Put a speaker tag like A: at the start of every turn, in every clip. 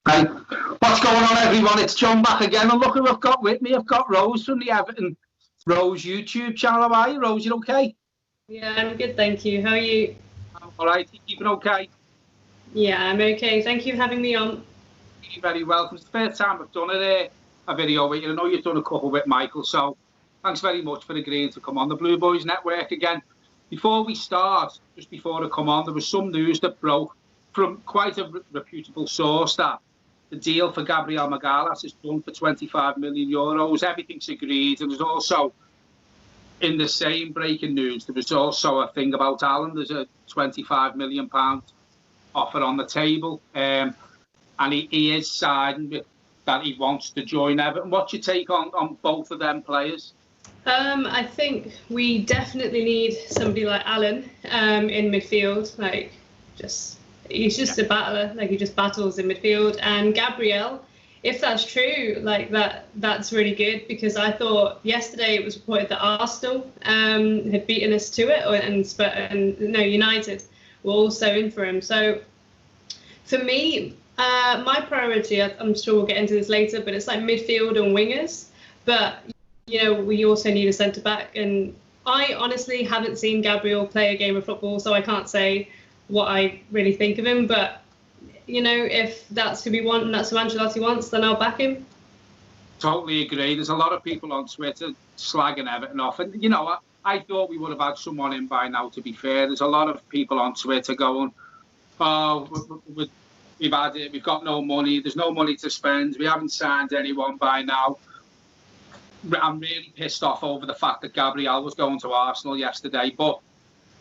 A: Right. What's going on, everyone? It's John back again. And look who I've got with me. I've got Rose from the Everton Rose YouTube channel. How are you, Rose? You okay?
B: Yeah, I'm good, thank you. How are you?
A: I'm all right. You keeping okay?
B: Yeah, I'm okay. Thank you for having me on.
A: You're very welcome. It's the first time I've done a video with you. I know you've done a couple with Michael, so thanks very much for agreeing to come on the Blue Boys Network again. Before we start, just before I come on, there was some news that broke from quite a reputable source that the deal for Gabriel Magalhaes is done for €25 million. Everything's agreed. And there's also, in the same breaking news, there was also a thing about Allan. There's a £25 million offer on the table. And he is siding with that he wants to join Everton. What's your take on both of them players?
B: I think we definitely need somebody like Allan in midfield. He's just a battler. He just battles in midfield. And Gabriel, if that's true, that's really good, because I thought yesterday it was reported that Arsenal had beaten us to it, and United were also in for him. So for me, my priority, I'm sure we'll get into this later, but it's like midfield and wingers. But we also need a centre back, and I honestly haven't seen Gabriel play a game of football, so I can't say what I really think of him. But if that's who we want and that's who Ancelotti wants, then I'll back him.
A: Totally agree. There's a lot of people on Twitter slagging Everton off, and I thought we would have had someone in by now. To be fair, there's a lot of people on Twitter going, "Oh, we've got no money. There's no money to spend. We haven't signed anyone by now." I'm really pissed off over the fact that Gabriel was going to Arsenal yesterday, but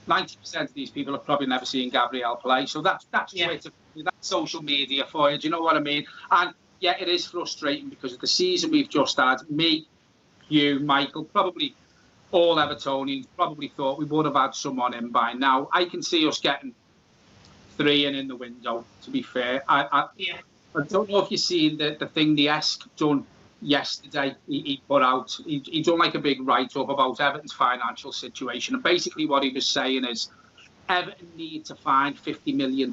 A: 90% of these people have probably never seen Gabriel play. So that's Twitter, that's social media for you. Do you know what I mean? And yeah, it is frustrating because of the season we've just had. Me, you, Michael, probably all Evertonians probably thought we would have had someone in by now. I can see us getting 3 in the window, to be fair. I don't know if you've seen the thing the Esk done yesterday. He put out, he done like a big write-up about Everton's financial situation, and basically what he was saying is Everton need to find £50 million,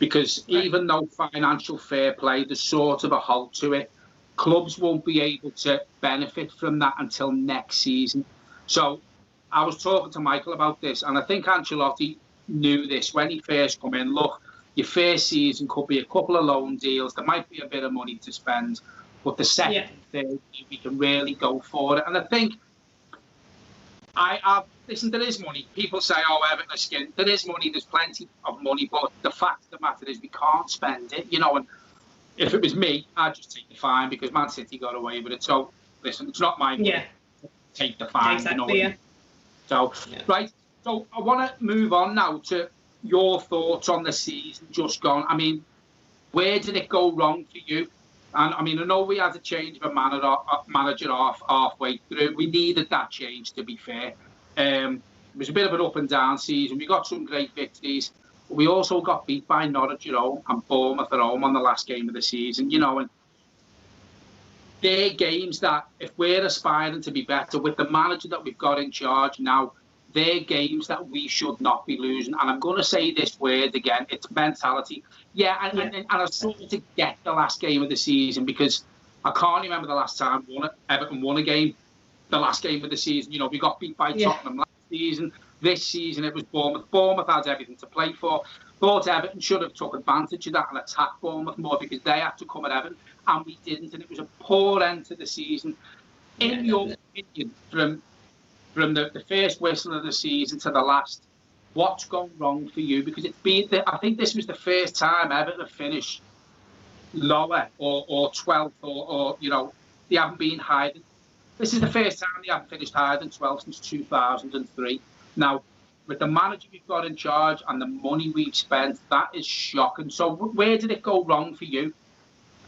A: because even though financial fair play, there's sort of a halt to it, clubs won't be able to benefit from that until next season. So I was talking to Michael about this, and I think Ancelotti knew this when he first come in. Look, your first season could be a couple of loan deals, there might be a bit of money to spend, but the second thing, we can really go for it. And I think, listen, there is money. People say, oh, Everton are skint. There is money, there's plenty of money, but the fact of the matter is we can't spend it, and if it was me, I'd just take the fine, because Man City got away with it. So, listen, it's not my money. Take the fine,
B: exactly,
A: So, right, so I want to move on now to your thoughts on the season just gone. I mean, where did it go wrong for you? And I know we had a change of a manager off halfway through. We needed that change, to be fair. It was a bit of an up and down season. We got some great victories, but we also got beat by Norwich at home and Bournemouth at home on the last game of the season. And they're games that, if we're aspiring to be better with the manager that we've got in charge now, they're games that we should not be losing. And I'm going to say this word again, it's mentality. And I sort of get the last game of the season, because I can't remember the last time Everton won a game, the last game of the season. We got beat by Tottenham last season. This season it was Bournemouth. Bournemouth had everything to play for. Thought Everton should have took advantage of that and attacked Bournemouth more, because they had to come at Everton, and we didn't. And it was a poor end to the season. In your opinion, from the first whistle of the season to the last, what's gone wrong for you? Because I think this was the first time Everton have finished lower or 12th or they haven't been higher. This is the first time they haven't finished higher than 12 since 2003. Now, with the manager we've got in charge and the money we've spent, that is shocking. So where did it go wrong for you?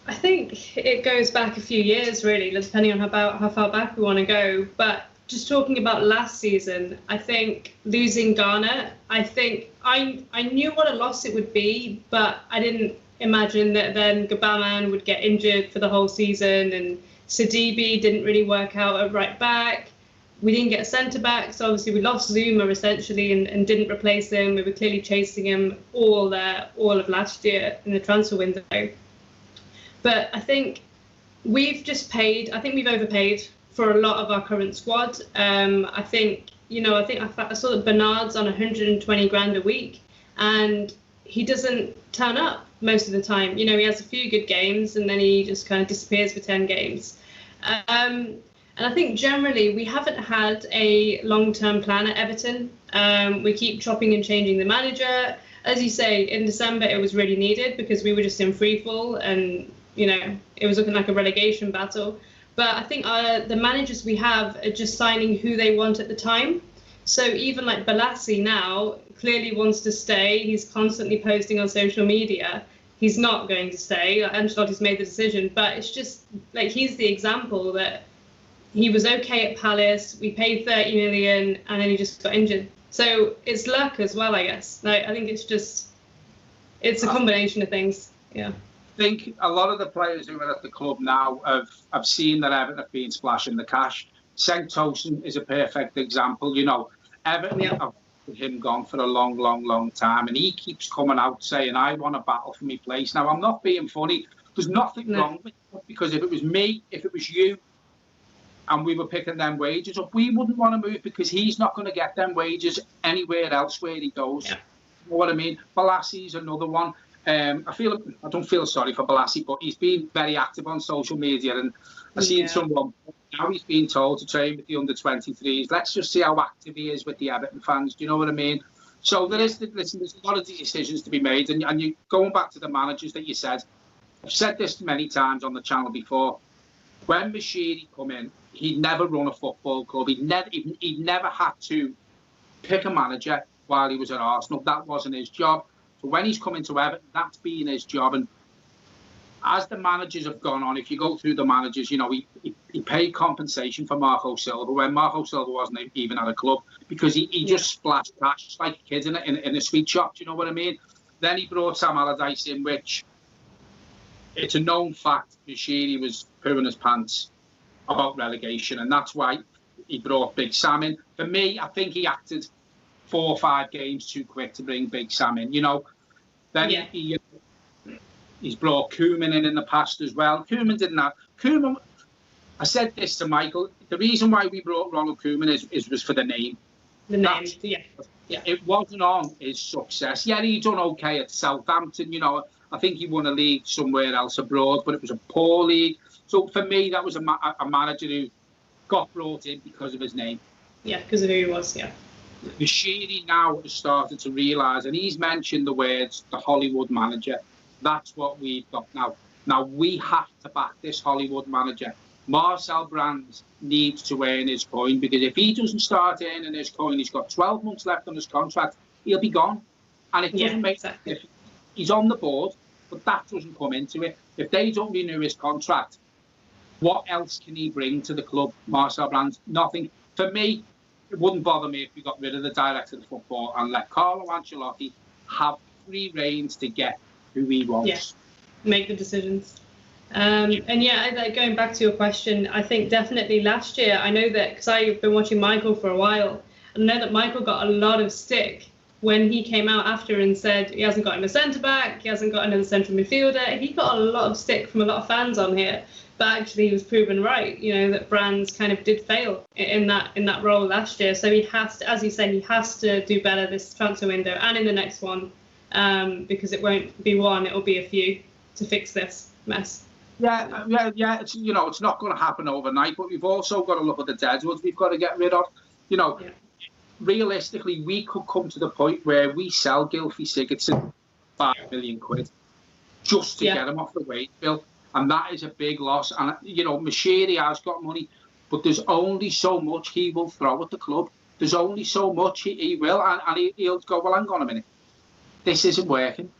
B: I think it goes back a few years, really, depending on how far back we want to go. But just talking about last season, I think losing Ghana, I knew what a loss it would be, but I didn't imagine that then Gabaman would get injured for the whole season, and Sidibe didn't really work out at right back. we didn't get a centre-back, so obviously we lost Zuma essentially and didn't replace him. We were clearly chasing him all of last year in the transfer window. But I think we've overpaid for a lot of our current squad. I think I saw that Bernard's on 120 grand a week, and he doesn't turn up most of the time. He has a few good games and then he just kind of disappears for 10 games. And I think generally we haven't had a long-term plan at Everton. We keep chopping and changing the manager. As you say, in December it was really needed because we were just in free fall and, it was looking like a relegation battle. But I think the managers we have are just signing who they want at the time. So even like Balassi now clearly wants to stay. He's constantly posting on social media. He's not going to stay. Ancelotti's made the decision. But it's just like he's the example that he was okay at Palace. We paid 30 million and then he just got injured. So it's luck as well, I guess. Like, I think it's a combination of things. Yeah.
A: I think a lot of the players who are at the club now have seen that Everton have been splashing the cash. St. Tosin is a perfect example. Everton have him gone for a long, long, long time, and he keeps coming out saying, I want to battle for my place. Now, I'm not being funny. There's nothing wrong with it, because if it was me, if it was you, and we were picking them wages up, we wouldn't want to move because he's not going to get them wages anywhere else where he goes. Yeah. You know what I mean? Balassi's another one. I don't feel sorry for Balassi, but he's been very active on social media, and I've seen someone now he's been told to train with the under-23s. Let's just see how active he is with the Everton fans. Do you know what I mean? So there's a lot of decisions to be made, and you going back to the managers that you said. I've said this many times on the channel before. When Moshiri come in, he'd never run a football club. He'd never had to pick a manager while he was at Arsenal. That wasn't his job. So when he's coming to Everton, that's been his job. And as the managers have gone on, if you go through the managers, he paid compensation for Marco Silva when Marco Silva wasn't even at a club, because he just splashed cash like a kid in a sweet shop. Do you know what I mean? Then he brought Sam Allardyce in, which it's a known fact Moshiri was pooing his pants about relegation, and that's why he brought Big Sam in. For me, I think he acted 4 or 5 games too quick to bring Big Sam in. Then he's brought Koeman in the past as well. Koeman didn't have Koeman. I said this to Michael. The reason why we brought Ronald Koeman was for the name.
B: The name, yeah.
A: It wasn't on his success. Yeah, he done okay at Southampton. I think he won a league somewhere else abroad, but it was a poor league. So for me, that was a manager who got brought in because of his name. Yeah,
B: because of who he was, yeah.
A: Moshiri now has started to realise, and he's mentioned the words, the Hollywood manager. That's what we've got now. Now, we have to back this Hollywood manager. Marcel Brands needs to earn his coin, because if he doesn't start earning his coin, he's got 12 months left on his contract, he'll be gone. And it doesn't make sense. He's on the board, but that doesn't come into it. If they don't renew his contract, what else can he bring to the club, Marcel Brands? Nothing. For me, it wouldn't bother me if we got rid of the director of football and let Carlo Ancelotti have free reins to get who he wants.
B: Yeah, make the decisions. And going back to your question, I think definitely last year, I know that because I've been watching Michael for a while, I know that Michael got a lot of stick when he came out after and said he hasn't got him a centre-back, he hasn't got another central midfielder. He got a lot of stick from a lot of fans on here. But actually, he was proven right. That Brands kind of did fail in that role last year. So he has to, as you say, he has to do better this transfer window and in the next one, because it won't be one, it will be a few to fix this mess.
A: Yeah. It's it's not going to happen overnight. But we've also got to look at the deadwoods we've got to get rid of. Realistically, we could come to the point where we sell Gylfi Sigurdsson £5 million just to get him off the wage bill. And that is a big loss. And, Moshiri has got money, but there's only so much he will throw at the club. There's only so much he will. And he'll go, well, hang on a minute. This isn't working.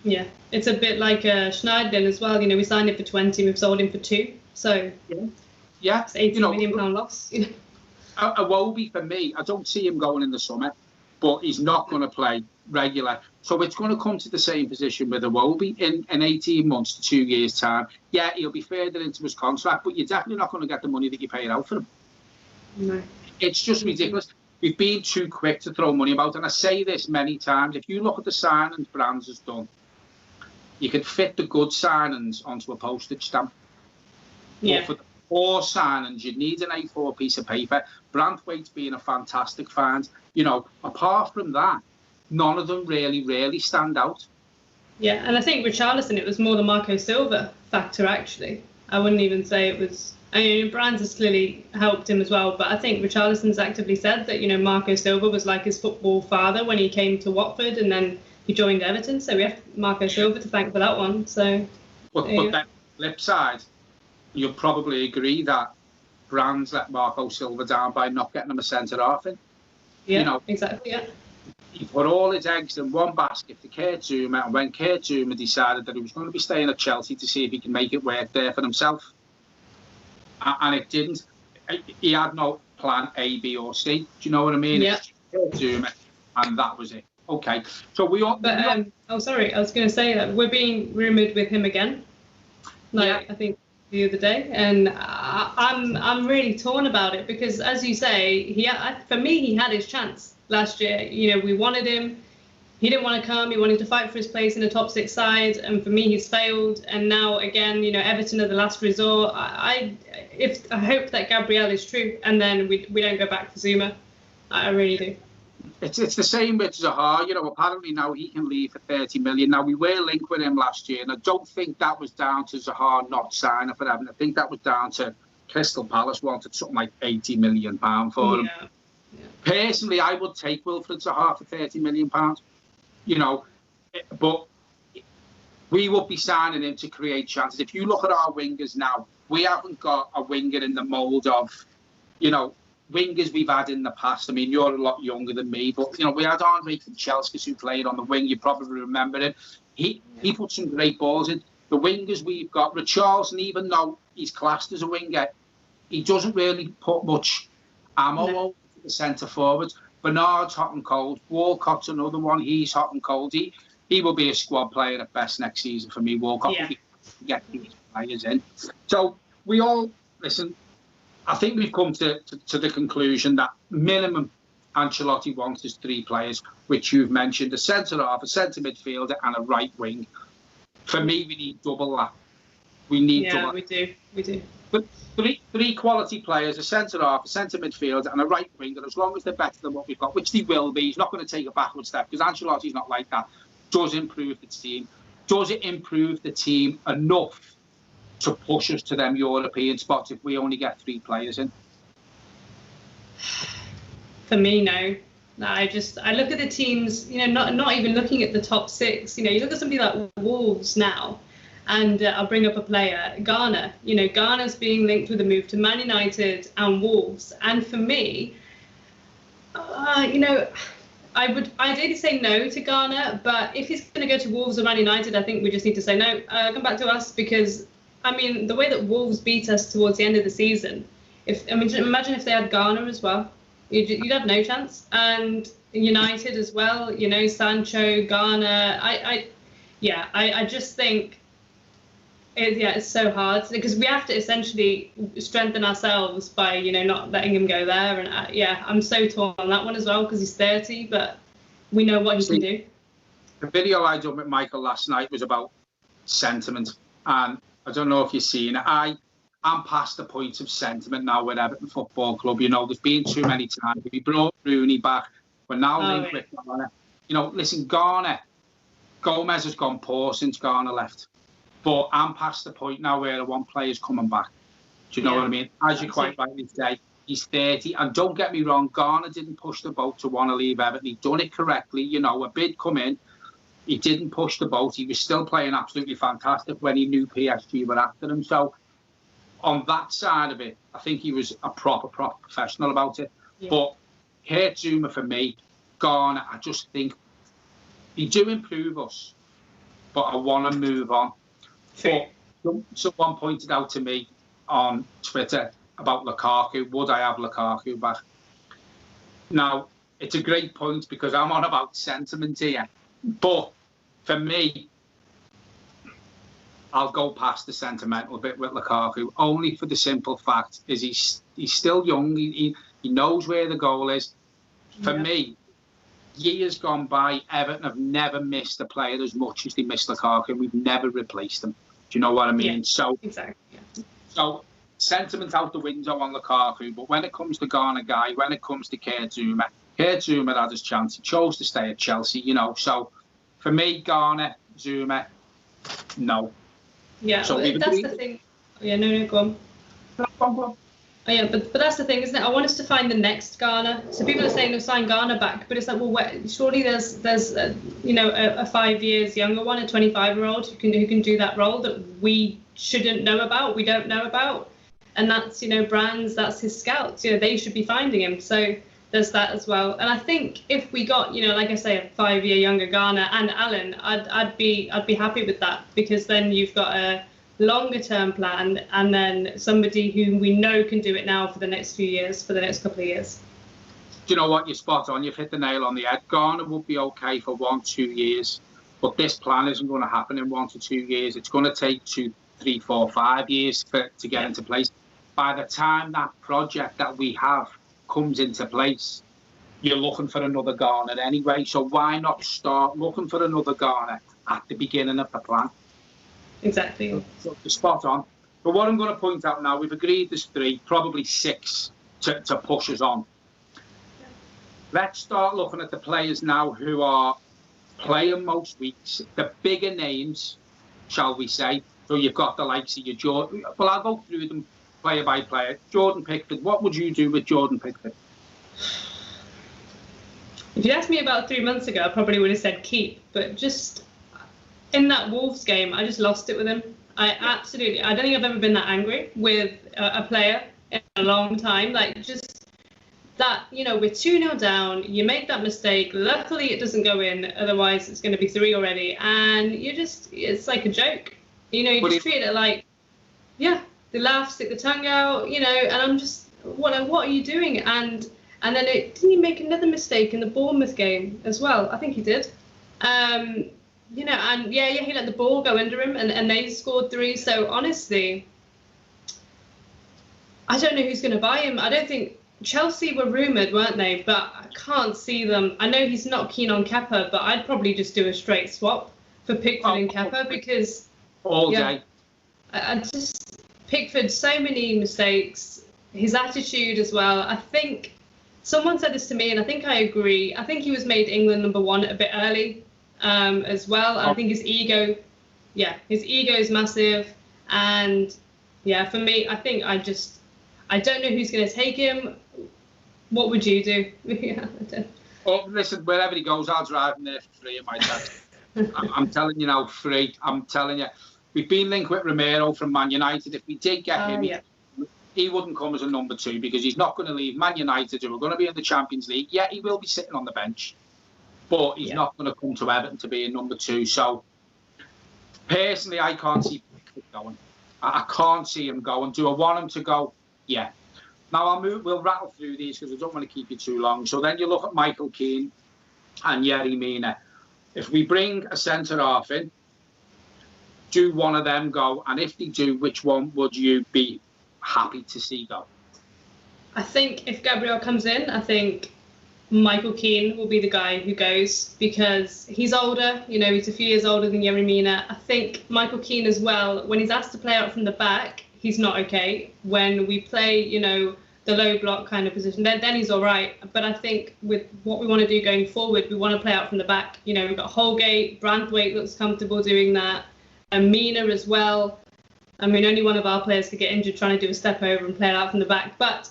B: Yeah, it's a bit like Schneiderlin as well. We signed him for 20, we've sold him for 2. So,
A: yeah,
B: it's £18 million loss.
A: A Wobie, for me, I don't see him going in the summer, but he's not going to play regular. So it's going to come to the same position with a Wobie in 18 months to 2 years' time. Yeah, he'll be further into his contract, but you're definitely not going to get the money that you paid out for him.
B: No.
A: It's just ridiculous. We've been too quick to throw money about, and I say this many times. If you look at the signings Brands has done, you could fit the good signings onto a postage stamp.
B: Yeah.
A: But for the poor signings, you need an A4 piece of paper. Branthwaite's being a fantastic find. You know, apart from that, none of them really stand out.
B: Yeah, and I think Richarlison, it was more the Marco Silva factor, actually. I wouldn't even say it was... I mean, Brands has clearly helped him as well, but I think Richarlison's actively said that, you know, Marco Silva was like his football father when he came to Watford, and then he joined Everton, so we have Marco Silva to thank for that one. So,
A: but that flip side, you'll probably agree that Brands let Marco Silva down by not getting him a centre-half in.
B: Yeah,
A: you know,
B: exactly, yeah.
A: He put all his eggs in one basket for Kurt Zouma, and when Kurt Zouma decided that he was going to be staying at Chelsea to see if he can make it work there for himself, and it didn't. He had no plan A, B, or C. Do you know what I mean?
B: Yeah.
A: It's Kurt Zouma, and that was it. Okay, so we all.
B: But oh, sorry, I was going to say that we're being rumoured with him again. Like, yeah. I think the other day, and I'm really torn about it because, as you say, for me he had his chance last year. You know, we wanted him. He didn't want to come. He wanted to fight for his place in the top 6 side, and for me, he's failed. And now again, you know, Everton are the last resort. I hope that Gabriel is true, and then we don't go back for Zouma. I really do.
A: It's the same with Zaha. You know, apparently now he can leave for 30 million. Now, we were linked with him last year, and I don't think that was down to Zaha not signing for Everton. I think that was down to Crystal Palace wanted something like £80 million for him. Yeah. Personally, I would take Wilfried Zaha for £30 million. You know, but we would be signing him to create chances. If you look at our wingers now, we haven't got a winger in the mould of, you know, wingers we've had in the past. I mean, you're a lot younger than me, but, you know, we had Andre Kanchelskis who played on the wing. You probably remember him. He put some great balls in. The wingers we've got, Richarlison, even though he's classed as a winger, he doesn't really put much ammo over the centre forwards. Bernard's hot and cold. Walcott's another one. He's hot and cold. He will be a squad player at best next season for me. Walcott will get these players in. So we all, listen, I think we've come to the conclusion that minimum Ancelotti wants is 3 players, which you've mentioned, a centre-half, a centre midfielder and a right wing. For me, we need double that. We need double.
B: Yeah, we do.
A: But three quality players, a centre-half, a centre midfielder and a right winger, as long as they're better than what we've got, which they will be. He's not going to take a backward step because Ancelotti's not like that. Does improve the team. Does it improve the team enough to push us to them European spots if we only get 3 players in?
B: For me, no. I look at the teams, you know, not even looking at the top 6. You know, you look at somebody like Wolves now, and I'll bring up a player, Garner. You know, Garner's being linked with a move to Man United and Wolves. And for me, you know, I would ideally say no to Garner, but if he's going to go to Wolves or Man United, I think we just need to say no, come back to us, because, I mean, the way that Wolves beat us towards the end of the season, imagine if they had Garner as well. You'd have no chance. And United as well, you know, Sancho, Garner. I just think, it's so hard because we have to essentially strengthen ourselves by, you know, not letting him go there. And I'm so torn on that one as well because he's 30, but we know what he can do.
A: The video I done with Michael last night was about sentiment, and I don't know if you've seen it. I'm past the point of sentiment now with Everton Football Club. You know, there's been too many times. We brought Rooney back. We're now linked with Garner. You know, listen, Gomez has gone poor since Garner left. But I'm past the point now where I want players coming back. Do you know what I mean? As you quite rightly say, he's 30. And don't get me wrong, Garner didn't push the boat to want to leave Everton. He'd done it correctly. You know, a bid come in. He didn't push the boat. He was still playing absolutely fantastic when he knew PSG were after him. So on that side of it, I think he was a proper professional about it. Yeah. But Kurt Zouma, for me, Garner, I just think they do improve us, but I want to move on. But someone pointed out to me on Twitter about Lukaku. Would I have Lukaku back? Now, it's a great point because I'm on about sentiment here. But for me, I'll go past the sentimental bit with Lukaku, only for the simple fact is he's He's still young. He knows where the goal is. For me, years gone by, Everton have never missed a player as much as they missed Lukaku. We've never replaced them. Do you know what I mean?
B: Yeah,
A: so
B: exactly. Yeah.
A: So sentiment out the window on Lukaku, but when it comes to Ghana guy, when it comes to Kurt Zouma had his chance. He chose to stay at Chelsea, you know. So for me, Ghana, Zouma, no.
B: Yeah,
A: so
B: that's the thing. Yeah, no, go on.
A: Go on.
B: Oh, yeah, but that's the thing, isn't it? I want us to find the next Ghana. So people are saying they'll sign Ghana back, but it's like, well, surely there's a 5 years younger one, a 25-year-old who can do that role that we shouldn't know about, we don't know about, and that's Brands, that's his scouts. They should be finding him. So there's that as well. And I think if we got like I say, a 5-year younger Ghana and Allan, I'd be happy with that, because then you've got a longer term plan, and then somebody who we know can do it now for the next few years, for the next couple of years.
A: Do you know what? You're spot on. You've hit the nail on the head. Ghana would be okay for 1-2 years, but this plan isn't going to happen in 1 to 2 years. It's going to take 2, 3, 4, 5 years to get into place. By the time that project that we have comes into place, you're looking for another Ghana anyway. So why not start looking for another Ghana at the beginning of the plan?
B: Exactly.
A: So you're spot on. But what I'm going to point out now, we've agreed there's 3, probably 6 to push us on. Let's start looking at the players now who are playing most weeks, the bigger names, shall we say. So you've got the likes of your Jordan. Well, I'll go through them player by player. Jordan Pickford, what would you do with Jordan Pickford?
B: If you asked me about 3 months ago, I probably would have said keep, but just in that Wolves game, I just lost it with him. I don't think I've ever been that angry with a player in a long time. Like, just that, we're 2-0 down, you make that mistake, luckily it doesn't go in, otherwise it's going to be 3 already, and it's like a joke. You just treat it like, yeah, they laugh, stick the tongue out, and I'm just, what are you doing? And then didn't he make another mistake in the Bournemouth game as well? I think he did. And he let the ball go under him, and they scored 3. So honestly, I don't know who's going to buy him. I don't think Chelsea were rumoured, weren't they? But I can't see them. I know he's not keen on Kepa, but I'd probably just do a straight swap for Pickford and Kepa, because
A: all day.
B: I just Pickford, so many mistakes. His attitude as well. I think someone said this to me, and I think I agree. I think he was made England #1 a bit early. As well. I think his ego is massive, and for me, I think I don't know who's going to take him. What would you do?
A: Oh, listen, wherever he goes, I'll drive him there for free at my dad. I'm telling you now, free. I'm telling you. We've been linked with Romero from Man United. If we did get him, he wouldn't come as a number 2, because he's not going to leave Man United, who are going to be in the Champions League. Yeah, he will be sitting on the bench, but he's not going to come to Everton to be a number 2. So, personally, I can't see him going. I can't see him going. Do I want him to go? Yeah. Now, we'll rattle through these because I don't want to keep you too long. So then you look at Moise Kean and Yerry Mina. If we bring a centre-half in, do one of them go? And if they do, which one would you be happy to see go?
B: I think if Gabriel comes in, I think Moise Kean will be the guy who goes, because he's older, he's a few years older than Yerry Mina. I think Moise Kean as well, when he's asked to play out from the back, he's not okay. When we play, the low block kind of position, then he's all right. But I think with what we want to do going forward, we want to play out from the back. We've got Holgate, Branthwaite looks comfortable doing that, and Mina as well. I mean, only one of our players could get injured trying to do a step over and play it out from the back. But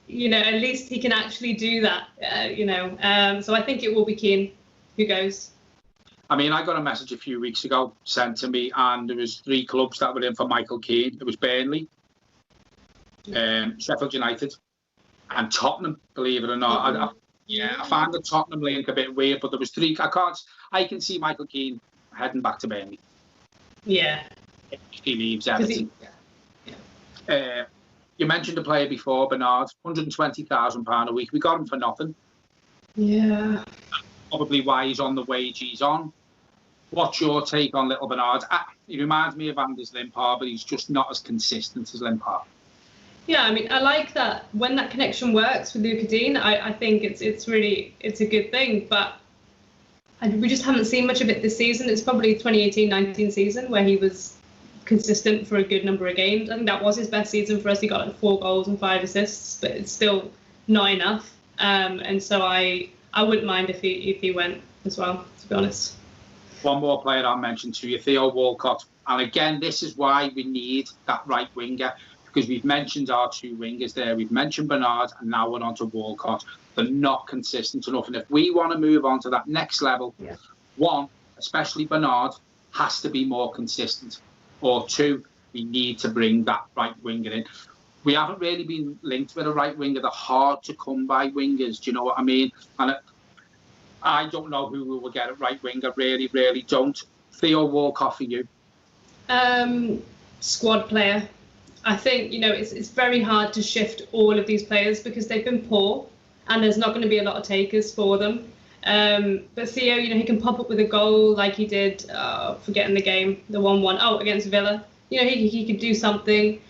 B: at least he can actually do that, So I think it will be Kean who goes.
A: I mean, I got a message a few weeks ago sent to me, and there was 3 clubs that were in for Moise Kean. It was Burnley, Sheffield United, and Tottenham, believe it or not. I find the Tottenham link a bit weird, but there was 3. I can see Moise Kean heading back to Burnley.
B: Yeah.
A: If he leaves Everton. You mentioned a player before, Bernard, £120,000 a week. We got him for nothing.
B: Yeah.
A: Probably why he's on the wage he's on. What's your take on little Bernard? He reminds me of Anders Limpar, but he's just not as consistent as Limpar.
B: Yeah, I mean, I like that when that connection works with Luca Dean. I think it's a good thing, but we just haven't seen much of it this season. It's probably 2018-19 season where he was consistent for a good number of games. I think that was his best season for us. He got like 4 goals and 5 assists, but it's still not enough. And so I wouldn't mind if he went as well, to be honest.
A: One more player I'll mention to you, Theo Walcott. And again, this is why we need that right winger, because we've mentioned our 2 wingers there. We've mentioned Bernard, and now we're on to Walcott. They're not consistent enough. And if we want to move on to that next level, one, especially Bernard, has to be more consistent. Or 2, we need to bring that right winger in. We haven't really been linked with a right winger. They're hard to come by wingers. Do you know what I mean? And I don't know who we will get at right winger. Really, really don't. Theo Walcott for you.
B: Squad player. I think, it's very hard to shift all of these players because they've been poor and there's not going to be a lot of takers for them. But Theo, he can pop up with a goal like he did, forgetting the game, the 1-1, against Villa. He could do something.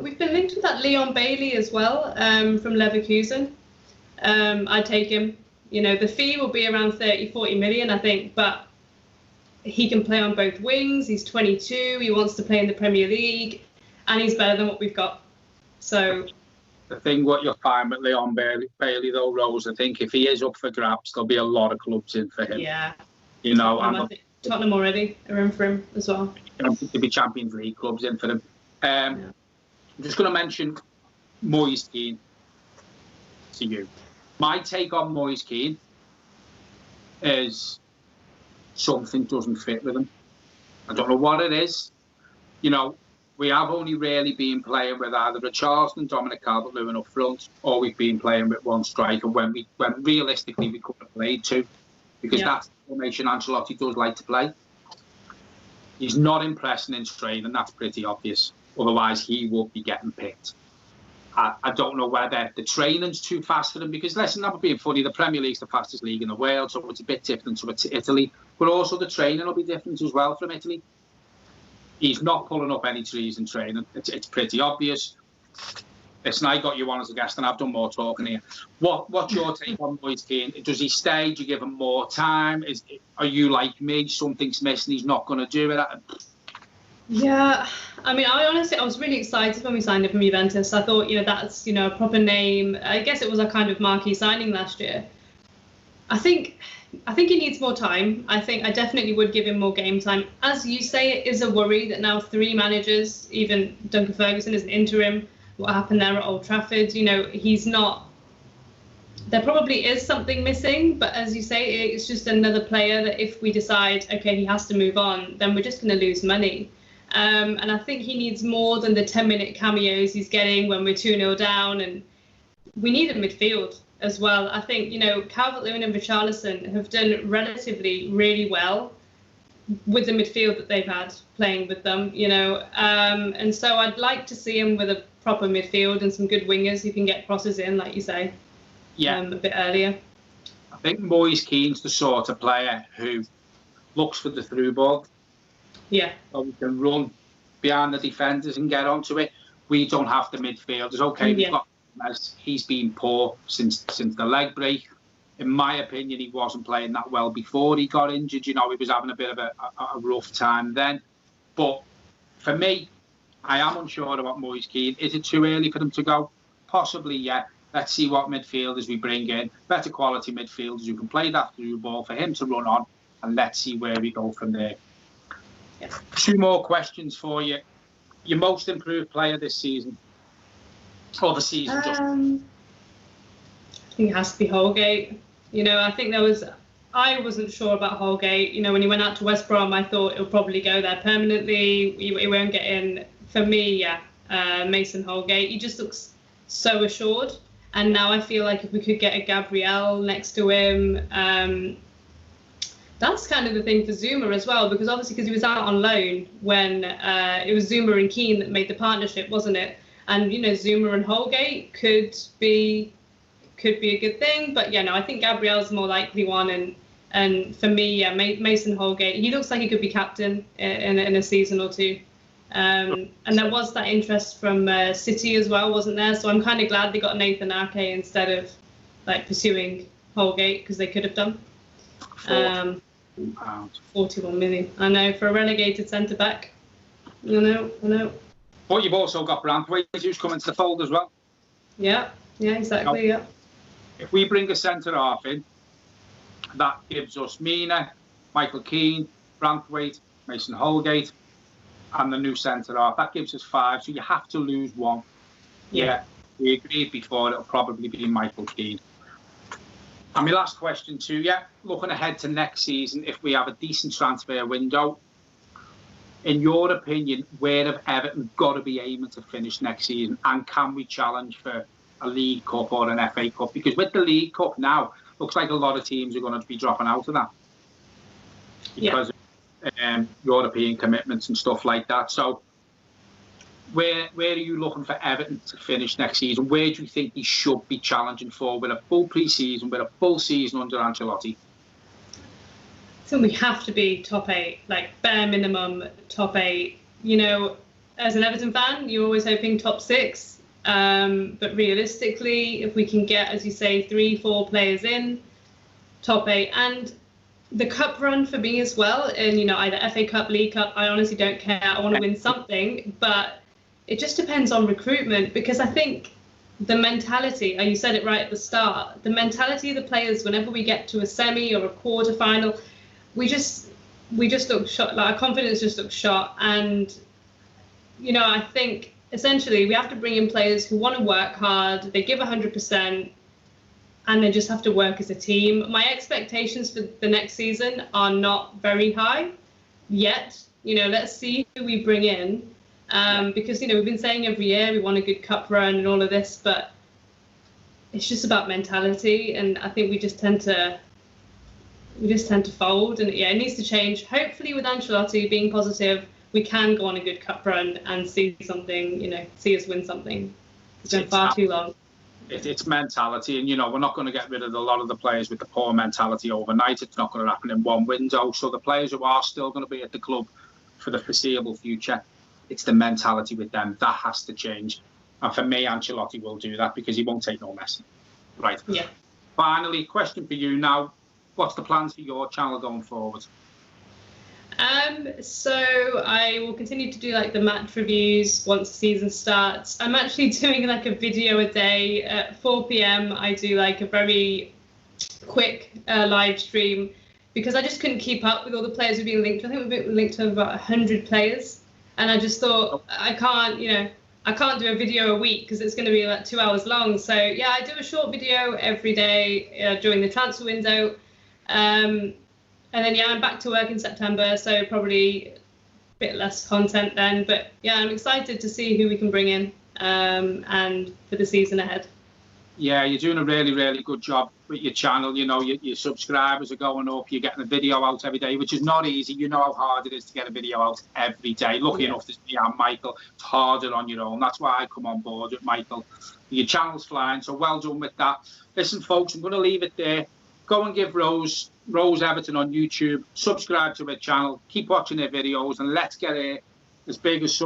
B: We've been linked with that Leon Bailey as well, from Leverkusen. I'd take him. The fee will be around 30-40 million, I think, but he can play on both wings. He's 22. He wants to play in the Premier League, and he's better than what we've got. So
A: the thing what you'll find with Leon Bailey though, Rose, I think if he is up for grabs, there'll be a lot of clubs in for him.
B: Yeah.
A: Tottenham
B: already are in for him as well.
A: There'll be Champions League clubs in for him. I'm just going to mention Moise Kean to you. My take on Moise Kean is something doesn't fit with him. I don't know what it is. We have only really been playing with either a Charleston, Dominic Calvert-Lewin up front, or we've been playing with one striker when realistically we could have played 2, because that's the formation Ancelotti does like to play. He's not impressing in training, that's pretty obvious. Otherwise, he would be getting picked. I don't know whether the training's too fast for him, because, listen, I'm being funny, the Premier League's the fastest league in the world, so it's a bit different to Italy. But also the training will be different as well from Italy. He's not pulling up any trees in training. It's pretty obvious. Listen, I got you on as a guest, and I've done more talking here. What's your take on Moise Kean? Does he stay? Do you give him more time? Are you like me? Something's missing. He's not going to do it.
B: Yeah, I mean, I was really excited when we signed him from Juventus. I thought, that's, a proper name. I guess it was a kind of marquee signing last year. I think he needs more time. I think I definitely would give him more game time. As you say, it is a worry that now 3 managers, even Duncan Ferguson is an interim. What happened there at Old Trafford, he's not. There probably is something missing, but as you say, it's just another player that if we decide, okay, he has to move on, then we're just going to lose money. And I think he needs more than the 10-minute cameos he's getting when we're 2-0 down. And we need a midfield as well. I think, Calvert-Lewin and Richarlison have done relatively really well with the midfield that they've had playing with them, and so I'd like to see him with a proper midfield and some good wingers who can get crosses in, like you say, a bit earlier.
A: I think Moise Kean's the sort of player who looks for the through ball.
B: Yeah.
A: So we can run behind the defenders and get onto it. We don't have the midfield. It's okay. We've got he's been poor since the leg break. In my opinion, he wasn't playing that well before he got injured. He was having a bit of a rough time then. But for me, I am unsure about Moise Kean. Is it too early for them to go? Possibly, yeah. Let's see what midfielders we bring in. Better quality midfielders who can play that through ball for him to run on. And let's see where we go from there. Yeah. 2 more questions for you. Your most improved player this season? Or the season just?
B: I think it has to be Holgate. I think I wasn't sure about Holgate. When he went out to West Brom, I thought he'll probably go there permanently. He won't get in. For me, Mason Holgate. He just looks so assured. And now I feel like if we could get a Gabriel next to him, that's kind of the thing for Zuma as well, because he was out on loan when it was Zuma and Kean that made the partnership, wasn't it? And Zuma and Holgate could be a good thing, but I think Gabriel's the more likely one. And for me, Mason Holgate, he looks like he could be captain in a season or 2. And there was that interest from City as well, wasn't there? So I'm kind of glad they got Nathan Ake instead of like pursuing Holgate, because they could have done. 41 million. I know, for a relegated centre back. I know.
A: But you've also got Branthwaite, who's coming to the fold as well.
B: Yeah, exactly. Yeah.
A: If we bring a centre half in, that gives us Mina, Michael Keane, Branthwaite, Mason Holgate, and the new centre half. That gives us 5. So you have to lose one. Yeah, we agreed before it'll probably be Michael Keane. And my last question to you, looking ahead to next season, if we have a decent transfer window, in your opinion, where have Everton got to be aiming to finish next season? And can we challenge for a League Cup or an FA Cup? Because with the League Cup now, looks like a lot of teams are going to be dropping out of that because of European commitments and stuff like that. So where are you looking for Everton to finish next season? Where do you think they should be challenging for with a full pre-season, with a full season under Ancelotti?
B: So we have to be top 8, like bare minimum top 8. You know, as an Everton fan, you're always hoping top 6. But realistically, if we can get, as you say, 3-4 players in, top 8, and the cup run for me as well, and either FA Cup, League Cup, I honestly don't care. I want to win something, but it just depends on recruitment, because I think the mentality, and you said it right at the start, the mentality of the players whenever we get to a semi or a quarter final, we just look shot. Like, our confidence just looks shot. And I think essentially we have to bring in players who want to work hard, they give 100%, and they just have to work as a team. My expectations for the next season are not very high yet. Let's see who we bring in, because we've been saying every year we want a good cup run and all of this, but it's just about mentality, and I think we just tend to fold, and it needs to change. Hopefully with Ancelotti being positive, we can go on a good cup run and see something, see us win something. It's been far too long.
A: It's mentality, and we're not going to get rid of a lot of the players with the poor mentality overnight. It's not going to happen in one window. So the players who are still going to be at the club for the foreseeable future, it's the mentality with them that has to change. And for me, Ancelotti will do that, because he won't take no mess. Right.
B: Yeah.
A: Finally, question for you now. What's the plans for your channel going forward?
B: So I will continue to do like the match reviews once the season starts. I'm actually doing like a video a day at 4 p.m. I do like a very quick live stream, because I just couldn't keep up with all the players who've been linked. I think we've been linked to about 100 players, and I just thought I can't do a video a week, because it's going to be like 2 hours long. So yeah, I do a short video every day during the transfer window. And then I'm back to work in September, so probably a bit less content then. But yeah, I'm excited to see who we can bring in, and for the season ahead.
A: Yeah, you're doing a really, really good job with your channel. Your subscribers are going up. You're getting a video out every day, which is not easy. You know how hard it is to get a video out every day. Lucky enough, there's me and Michael. It's harder on your own. That's why I come on board with Michael. Your channel's flying, so well done with that. Listen, folks, I'm going to leave it there. Go and give Rose Everton on YouTube. Subscribe to her channel. Keep watching their videos, and let's get it as big as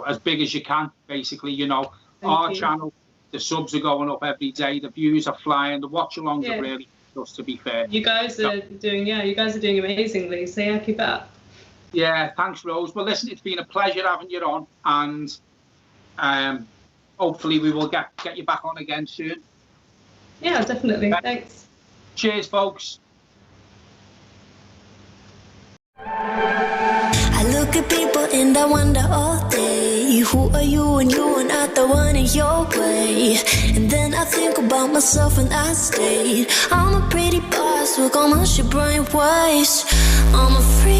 A: as big as you can. Basically, our channel, the subs are going up every day. The views are flying. The watch-alongs are really just, to be fair.
B: You guys are doing amazingly. So yeah, keep it up.
A: Yeah, thanks, Rose. Well, listen, it's been a pleasure having you on, and hopefully we will get you back on again soon.
B: Yeah, definitely. Thanks.
A: Cheers, folks.
C: I look at people and I wonder all day, who are you and you are not the one in your way. And then I think about myself and I stay. I'm a pretty boss, look on my shit bright ways. I'm a free